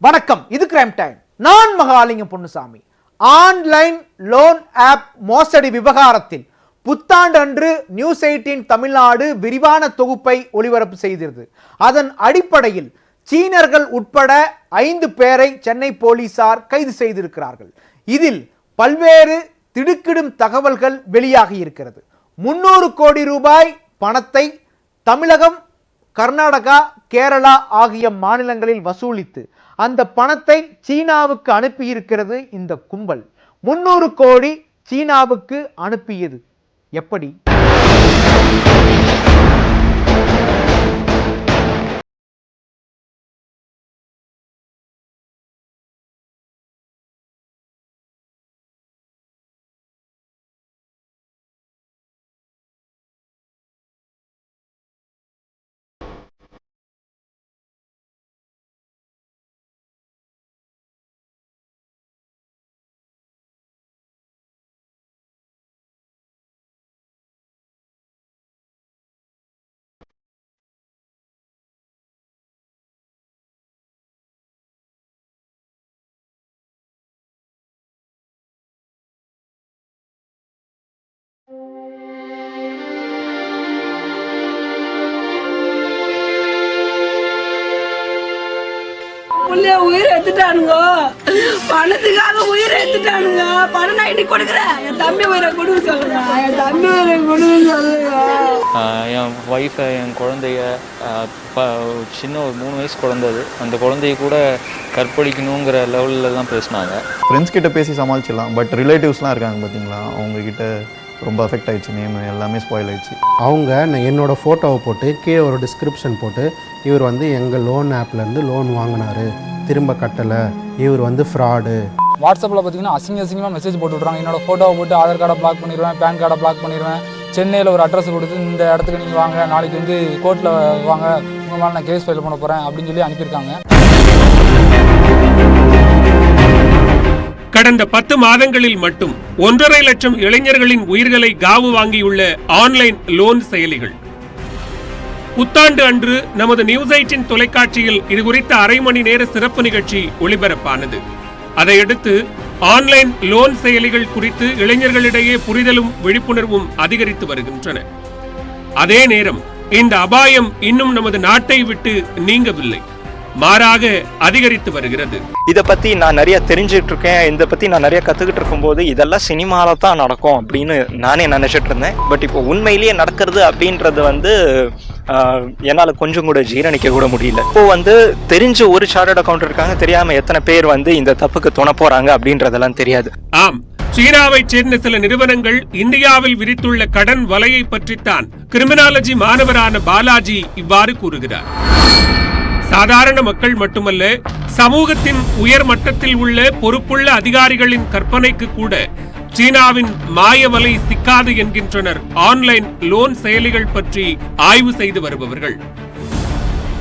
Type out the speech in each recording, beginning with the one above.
வணக்கம், இது crime time. நான் Mahalingam Ponnusamy. Online loan app மோசடி விவகாரத்தில் புத்தாண்டு அன்று நியூஸ் 18 தமிழ்நாடு விரிவான தொகுப்பை ஒளிபரப்பு செய்திருந்தது. அதன் அடிப்படையில் சீனர்கள் உட்பட 5 பேரை சென்னை போலீசார் கைது செய்திருக்கிறார்கள். இதில் பல்வேறு திடுக்கிடும் தகவல்கள் வெளியாகி இருக்கிறது. 300 கோடி ரூபாய் பணத்தை தமிழகம், கர்நாடகா, கேரளா ஆகிய மாநிலங்களில் வசூலித்து அந்த பணத்தை சீனாவுக்கு அனுப்பியிருக்கிறது இந்த கும்பல். 300 கோடி சீனாவுக்கு அனுப்பியது எப்படி? உயிர் எடுத்துட்டானுங்க, பணத்துக்காக உயிர் எடுத்துட்டானுங்க. பணம் நான் இன்னைக்கு கொடுக்குறேன், என் தம்பி உயிரை கொடுக்க சொல்லுங்க, என் தம்பி உயிரை கொடுக்க சொல்லுங்க. என் ஒய்ஃபை, என் குழந்தைய, சின்ன ஒரு 3 வயசு குழந்தை, அந்த குழந்தைய கூட கற்பழிக்கணுங்கிற லெவலில் தான் பேசினாங்க. ஃப்ரெண்ட்ஸ் கிட்ட பேசி சமாளிச்சிடலாம், பட் ரிலேட்டிவ்ஸ்லாம் இருக்காங்க பார்த்தீங்களா, அவங்கக்கிட்ட ரொம்ப அஃபெக்ட் ஆகிடுச்சு. நேம் எல்லாமே ஸ்பாயில் ஆகிடுச்சு. அவங்க என்னோடய ஃபோட்டோவை போட்டு கீழே ஒரு டிஸ்கிரிப்ஷன் போட்டு, இவர் வந்து எங்கள் லோன் ஆப்லேருந்து லோன் வாங்கினார், திரும்ப கட்டலை, இவர் வந்து ஃப்ராடு. வாட்ஸ்அப்பில் பார்த்தீங்கன்னா அசிங்கமாக மெசேஜ் போட்டு விட்றாங்க. என்னோடய ஃபோட்டோவை போட்டு ஆதார் கார்டை பிளாக் பண்ணிடுவேன், பேன் கார்டை பிளாக் பண்ணிடுவேன், சென்னையில் ஒரு அட்ரஸ் கொடுத்து இந்த இடத்துக்கு நீங்கள் வாங்க, நாளைக்கு வந்து கோர்ட்டில் வாங்க, உங்கள் மேலே நான் கேஸ் ஃபைல் பண்ண போகிறேன் அப்படின்னு சொல்லி அனுப்பியிருக்காங்க. கடந்த 10 மாதங்களில் மட்டும் 1.5 லட்சம் இளைஞர்களின் உயிர்களை காவு வாங்கியுள்ள ஆன்லைன் லோன் செயலிகள். புத்தாண்டு அன்று நமது நியூஸ் 18 தொலைக்காட்சியில் இது குறித்த அரை மணி நேர சிறப்பு நிகழ்ச்சி ஒளிபரப்பானது. அதையடுத்து ஆன்லைன் லோன் செயலிகள் குறித்து இளைஞர்களிடையே புரிதலும் விழிப்புணர்வும் அதிகரித்து வருகின்றன. அதே நேரம் இந்த அபாயம் இன்னும் நமது நாட்டை விட்டு நீங்கவில்லை, மாறாக அதிகரித்து வருகிறது. இதை பத்தி நான் நிறைய தெரிஞ்சுட்டு இருக்கேன், இதை பத்தி நான் நிறைய கத்துக்கிட்டு இருக்கும் போது இதெல்லாம் சினிமால தான் நடக்கும் அப்படின்னு நானே நினைச்சிட்டு இருந்தேன். பட் இப்போ உண்மையிலேயே நடக்கிறது அப்படின்றது வந்து என்னால் கொஞ்சம் கூட ஜீரணிக்க கூட முடியல. இப்போ வந்து தெரிஞ்ச ஒரு சார்ட்டர்ட் அக்கௌண்ட் இருக்காங்க, தெரியாம எத்தனை பேர் வந்து இந்த தப்புக்கு துணை போறாங்க அப்படின்றதெல்லாம் தெரியாது. ஆம், சீனாவைச் சேர்ந்த சில நிறுவனங்கள் இந்தியாவில் விரித்துள்ள கடன் வலையை பற்றித்தான் கிரிமினாலஜி மாணவரான பாலாஜி இவ்வாறு கூறுகிறார். சாதாரண மக்கள் மட்டுமல்ல, சமூகத்தின் உயர் மட்டத்தில் உள்ள பொறுப்புள்ள அதிகாரிகளின் கற்பனைக்கு கூட சீனாவின் மாயவலை சிக்காது என்கின்றனர் ஆன்லைன் லோன் செயலிகள் பற்றி ஆய்வு செய்து வருபவர்கள்.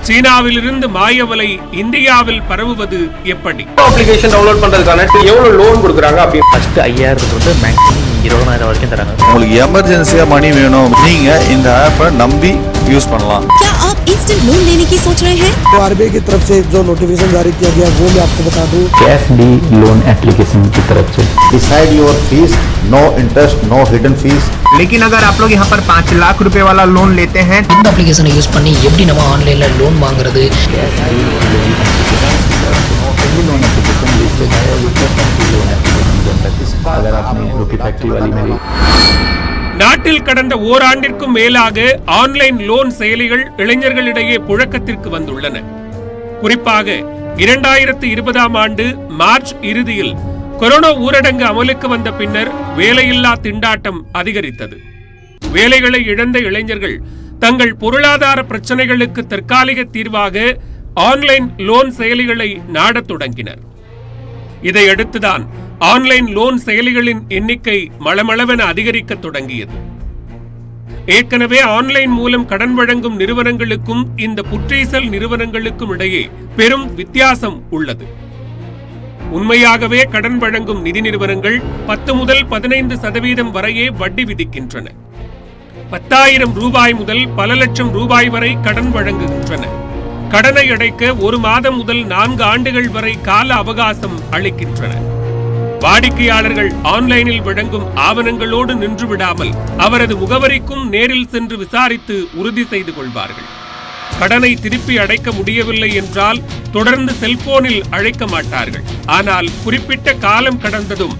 சீனாவிலிருந்து மாயவலை இந்தியாவில் பரவுவது எப்படி? அப்ளிகேஷன் டவுன்லோட் பண்றதுக்கான எவ்வளவு லோன் கொடுக்குறாங்க அப்படி ஃபர்ஸ்ட் 5000 மேக்ஸிமம் 20,000 வரைக்கும் தராங்க. உங்களுக்கு எமர்ஜென்சியா மணி வேணும், நீங்க இந்த ஆப்பை நம்பி யூஸ் பண்ணலாம். क्या आप इंस्टेंट लोन लेने की सोच रहे हैं? तो आरबीआई की तरफ से जो नोटिफिकेशन जारी किया गया वो मैं आपको बता दूं। KFD लोन एप्लीकेशन की तरफ से decide your fees, no interest, no hidden fees. लेकिन अगर आप लोग यहाँ पर 5 लाख रुपए वाला लोन लेते हैं, இந்த அப்ளிகேஷனை யூஸ் பண்ணி எப்படி நம்ம ஆன்லைன்ல லோன் வாங்குறது? நாட்டில் கடந்த ஓராண்டிற்கும் மேலாக ஆன்லைன் லோன் செயலிகள் இளைஞர்களிடையே புழக்கத்திற்கு வந்துள்ளன. குறிப்பாக 2020ஆம் ஆண்டு மார்ச் இறுதியில் கொரோனா ஊரடங்கு அமலுக்கு வந்த பின்னர் வேலையில்லா திண்டாட்டம் அதிகரித்தது. வேலைகளை இழந்த இளைஞர்கள் தங்கள் பொருளாதார பிரச்சனைகளுக்கு தற்காலிக தீர்வாக ஆன்லைன் லோன் செயலிகளை நாடத் தொடங்கினர். இதையடுத்துதான் ஆன்லைன் லோன் செயலிகளின் எண்ணிக்கை மளமளவென அதிகரிக்க தொடங்கியது. ஏற்கனவே ஆன்லைன் மூலம் கடன் வழங்கும் நிறுவனங்களுக்கும் இந்த புற்றீசல் நிறுவனங்களுக்கும் இடையே பெரும் வித்தியாசம் உள்ளது. உண்மையாகவே கடன் வழங்கும் நிதி நிறுவனங்கள் 10 முதல் 15% வரையே வட்டி விதிக்கின்றன. 10,000 ரூபாய் முதல் பல லட்சம் ரூபாய் வரை கடன் வழங்குகின்றன. கடனை அடைக்க 1 மாதம் முதல் 4 ஆண்டுகள் வரை கால அவகாசம் அளிக்கின்றன. வாடிக்கையாளர்கள் ஆன்லைனில் வழங்கும் ஆவணங்களோடு நின்று விடாமல் அவரது முகவரிக்கும் நேரில் சென்று விசாரித்து உறுதி செய்து கொள்வார்கள். கடனை திருப்பி அடைக்க முடியவில்லை என்றால் தொடர்ந்து செல்போனில் அழைக்க மாட்டார்கள். ஆனால் குறிப்பிட்ட காலம் கடந்ததும்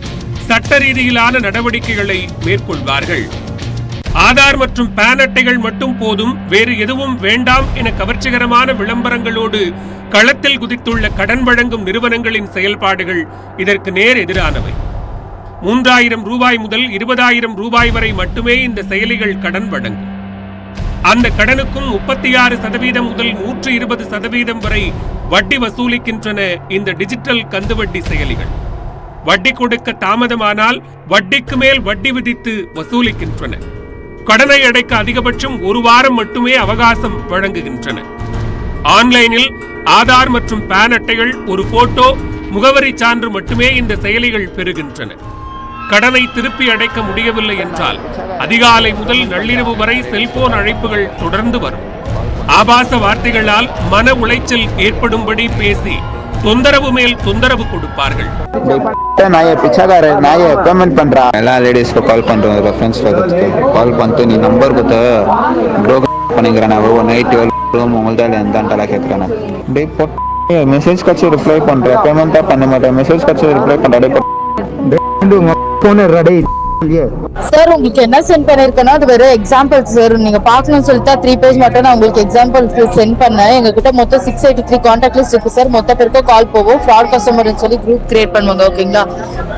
சட்ட ரீதியிலான நடவடிக்கைகளை மேற்கொள்வார்கள். ஆதார் மற்றும் பான் அட்டைகள் மட்டும் போதும், வேறு எதுவும் வேண்டாம் என கவர்ச்சிகரமான விளம்பரங்களோடு களத்தில் குதித்துள்ள கடன் வழங்கும் நிறுவனங்களின் செயல்பாடுகள் இதற்கு நேர் எதிரானவை. 3000 ரூபாய் முதல் 20,000 ரூபாய் வரை மட்டுமே இந்த செயலிகள் கடன் வழங்கும். அந்த கடனுக்கும் 36% முதல் 120% வரை வட்டி வசூலிக்கின்றன இந்த டிஜிட்டல் கந்துவட்டி செயலிகள். வட்டி கொடுக்க தாமதமானால் வட்டிக்கு மேல் வட்டி விதித்து வசூலிக்கின்றன. கடனை அடைக்க அதிகபட்சம் 1 வாரம் மட்டுமே அவகாசம் வழங்குகின்றன. ஆன்லைனில் ஆதார் மற்றும் பான் அட்டைகள், ஒரு போட்டோ, முகவரி சான்று மட்டுமே இந்த செயலிகள் பெறுகின்றன. கடனை திருப்பி அடைக்க முடியவில்லை என்றால் அதிகாலை முதல் நள்ளிரவு வரை செல்போன் அழைப்புகள் தொடர்ந்து வரும். ஆபாச வார்த்தைகளால் மன உளைச்சல் ஏற்படும்படி பேசி தொந்தரவு மேல் தொந்தரவு கொடுப்பார்கள். பேமெண்ட் பண்றா எல்லா லேடிஸ்க்கு கால் பண்றோம். ரெஃபரன்ஸ் கால் பண்ணிட்டு நீ நம்பர் கொடுத்த பண்ணிக்கிறேன். நைட் 12 உங்கள்தான் எந்தான்டா கேட்கிறேன். மெசேஜ் கட்சி ரிப்ளை பண்றேன், பேமெண்டா பண்ண மாட்டேன். மெசேஜ் கட்சி ரிப்ளை பண்றேன். சார் உங்களுக்கு என்ன சென்ட் பண்ணிருக்கேன்னா அது வெறும் எக்ஸாம்பிள் சார். நீங்க பாக்கணும்னு சொல்லிட்டு 3 பேஜ் மட்டும் நான் உங்களுக்கு எக்ஸாம்பிள் சென்ட் பண்ணேன். எங்க கிட்ட மொத்தம் 683 கான்டாக்ட் லிஸ்ட் இருக்கு சார். மொத்த பேருக்கு கால் போகும். ஃப்ராட் கஸ்டமர் சொல்லி குரூப் கிரியேட் பண்ணுவாங்க. ஓகேங்களா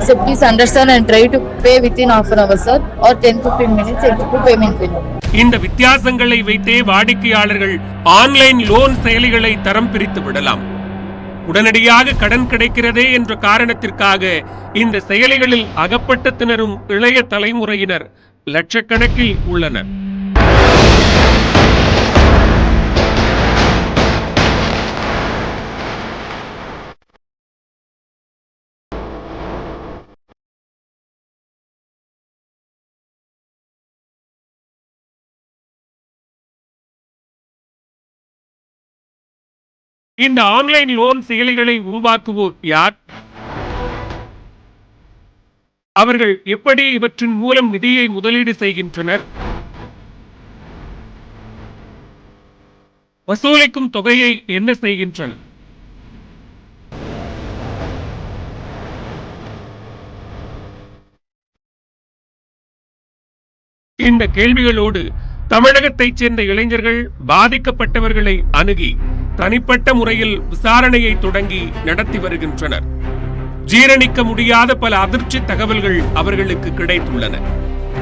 sir, please understand and try to pay within half an hour sir, or 10-15 minutes எனக்கு பேமெண்ட் வேணும். இந்த வித்தியாசங்களை வைத்தே வாடிக்கையாளர்கள் ஆன்லைன் லோன் செயலிகளை தரம் பிரித்து விடலாம். உடனடியாக கடன் கிடைக்கிறதே என்ற காரணத்திற்காக இந்த செயலிகளில் அகப்பட்டு திணறும் இளைய தலைமுறையினர் லட்சக்கணக்கில் உள்ளனர். இந்த ஆன்லைன் லோன் செயலிகளை உருவாக்குவோர் யார்? அவர்கள் எப்படி இவற்றின் மூலம் நிதியை முதலீடு செய்கின்றனர்? வசூலிக்கும் தொகையை என்ன செய்கின்றனர்? இந்த கேள்விகளோடு தமிழகத்தைச் சேர்ந்த இளைஞர்கள் பாதிக்கப்பட்டவர்களை அணுகி தனிப்பட்ட முறையில் விசாரணையை தொடங்கி நடத்தி வருகின்றனர். ஜீரணிக்க முடியாத பல அதிர்ச்சி தகவல்கள் அவர்களுக்கு கிடைத்துள்ளன.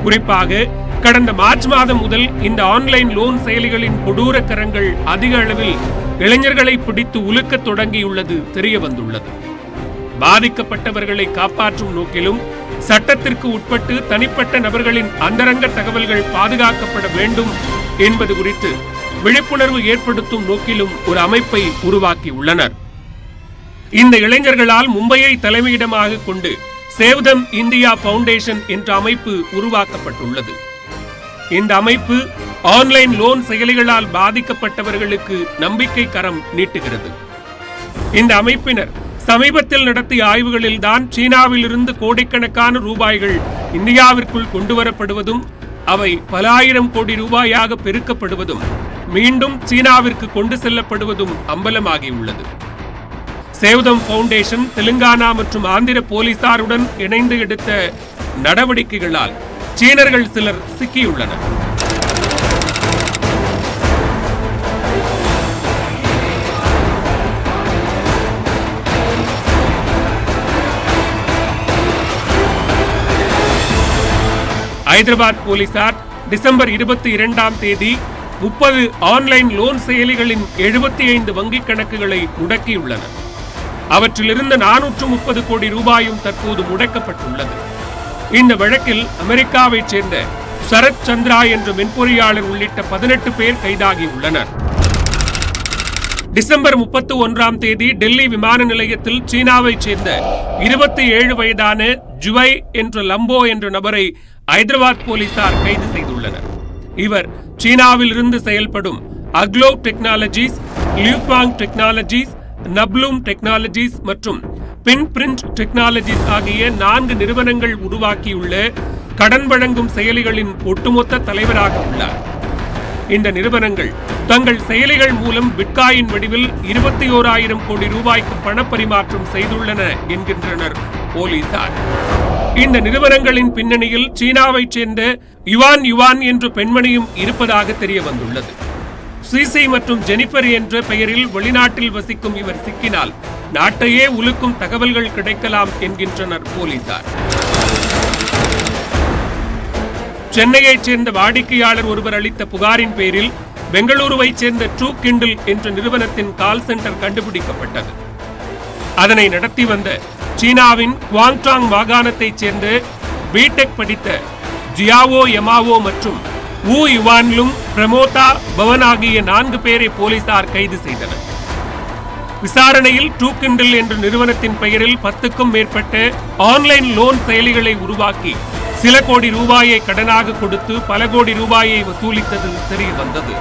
குறிப்பாக கடந்த மார்ச் மாதம் முதல் இந்த ஆன்லைன் லோன் செயலிகளின் கொடூர கரங்கள் அதிக அளவில் இளைஞர்களை பிடித்து உலுக்க தொடங்கியுள்ளது தெரிய வந்துள்ளது. பாதிக்கப்பட்டவர்களை காப்பாற்றும் நோக்கிலும் சட்டத்திற்கு உட்பட்டு தனிப்பட்ட நபர்களின் அந்தரங்க தகவல்கள் பாதுகாக்கப்பட வேண்டும் என்பது குறித்து விழிப்புணர்வு ஏற்படுத்தும் நோக்கிலும் ஒரு அமைப்பை உருவாக்கி உள்ளனர். இந்த இளைஞர்களால் மும்பையை தலைமையிடமாக கொண்டு சேவ் தெம் இந்தியா ஃபவுண்டேஷன் என்ற அமைப்பு உருவாக்கப்பட்டுள்ளது. இந்த அமைப்பு ஆன்லைன் லோன் செயலிகளால் பாதிக்கப்பட்டவர்களுக்கு நம்பிக்கை கரம் நீட்டுகிறது. இந்த அமைப்பினர் சமீபத்தில் நடத்திய ஆய்வுகளில் தான் சீனாவில் இருந்து கோடிக்கணக்கான ரூபாய்கள் இந்தியாவிற்குள் கொண்டுவரப்படுவதும் அவை பல ஆயிரம் கோடி ரூபாயாக பெருக்கப்படுவதும் மீண்டும் சீனாவிற்கு கொண்டு செல்லப்படுவதும் அம்பலமாகியுள்ளது. சேவ் தெம் ஃபவுண்டேஷன் தெலுங்கானா மற்றும் ஆந்திர போலீசாருடன் இணைந்து எடுத்த நடவடிக்கைகளால் சீனர்கள் சிலர் சிக்கியுள்ளனர். ஹைதராபாத் போலீசார் டிசம்பர் 22ஆம் தேதி 30 ஆன்லைன் லோன் செயலிகளின் 75 வங்கிக் கணக்குகளை முடக்கியுள்ளனர். அவற்றிலிருந்து 430 கோடி ரூபாயும் தற்போது முடக்கப்பட்டுள்ளது. இந்த வழக்கில் அமெரிக்காவைச் சேர்ந்த சரத் சந்திரா என்ற மென்பொறியாளர் உள்ளிட்ட 18 பேர் கைதாகியுள்ளனர். டிசம்பர் 31ஆம் தேதி டெல்லி விமான நிலையத்தில் சீனாவைச் சேர்ந்த 27 வயதான ஜுவை என்ற லம்போ என்ற நபரை ஹைதராபாத் போலீசார் கைது செய்துள்ளனர். இவர் சீனாவில் இருந்து செயல்படும் அக்லோ டெக்னாலஜிஸ், லியூபாங் டெக்னாலஜிஸ், நப்ளூம் டெக்னாலஜிஸ் மற்றும் பின்பிரிண்ட் டெக்னாலஜிஸ் ஆகிய 4 நிறுவனங்கள் உருவாக்கியுள்ள கடன் வழங்கும் செயலிகளின் ஒட்டுமொத்த தலைவராக உள்ளார். இந்த நிறுவனங்கள் தங்கள் செயலிகள் மூலம் பிட்காயின் வடிவில் 21,000 கோடி ரூபாய்க்கு பணப்பரிமாற்றம் செய்துள்ளன என்கின்றனர் போலீசார். இந்த நிறுவனங்களின் பின்னணியில் சீனாவைச் சேர்ந்த யுவான் என்ற பெண்மணியும் இருப்பதாக தெரிய வந்துள்ளது. சிசி மற்றும் ஜெனிஃபர் என்ற பெயரில் வெளிநாட்டில் வசிக்கும் இவர் சிக்கினால் நாட்டையே உலுக்கும் தகவல்கள் கிடைக்கலாம் என்கின்றனர் போலீசார். சென்னையைச் சேர்ந்த வாடிக்கையாளர் ஒருவர் அளித்த புகாரின் பேரில் பெங்களூருவைச் சேர்ந்த ட்ரூ கிண்டில் என்ற நிறுவனத்தின் கால் சென்டர் கண்டுபிடிக்கப்பட்டது. அதனை நடத்தி வந்த சீனாவின் குவாங்டாங் மாகாணத்தைச் சேர்ந்த பிடெக் படித்த ஜியாவோ யமாவோ மற்றும் வு யுவான்லும் பிரமோதா பவன் ஆகிய 4 பேரை போலீசார் கைது செய்தனர். விசாரணையில் ட்ரூ கிண்டில் என்ற நிறுவனத்தின் பெயரில் 10க்கும் மேற்பட்ட ஆன்லைன் லோன் செயலிகளை உருவாக்கி சில கோடி ரூபாயை கடனாக கொடுத்து பல கோடி ரூபாயை வசூலித்தது தெரிய வந்தது.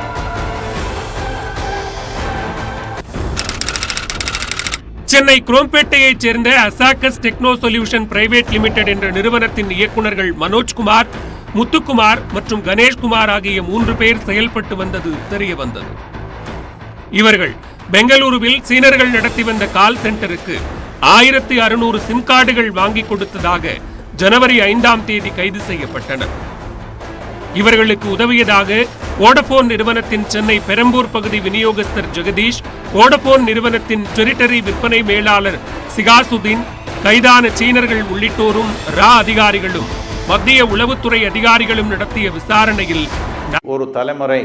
சென்னை குரோம்பேட்டையைச் சேர்ந்த அசாகஸ் டெக்னோ சொல்யூஷன் பிரைவேட் லிமிடெட் என்ற நிறுவனத்தின் இயக்குநர்கள் மனோஜ்குமார், முத்துக்குமார் மற்றும் கணேஷ்குமார் ஆகிய 3 பேர் செயல்பட்டு வந்தது தெரிய வந்தது. இவர்கள் பெங்களூருவில் சீனர்கள் நடத்தி வந்த கால் சென்டருக்கு 1600 சிம் கார்டுகள் வாங்கி கொடுத்ததாக ஜனவரி 5ஆம் தேதி கைது செய்யப்பட்டனர். இவர்களுக்கு உதவியதாக வோடபோன் நிறுவனத்தின் சென்னை பெரம்பூர் பகுதி விநியோகஸ்தர் ஜெகதீஷ், வோடபோன் நிறுவனத்தின் டெரிட்டரி விற்பனை மேலாளர் சிகாசுதீன், கைதான சீனர்கள் உள்ளிட்டோரும் அதிகாரிகளும் மத்திய உளவுத்துறை அதிகாரிகளும் நடத்திய விசாரணையில் ஒரு தலைமுறை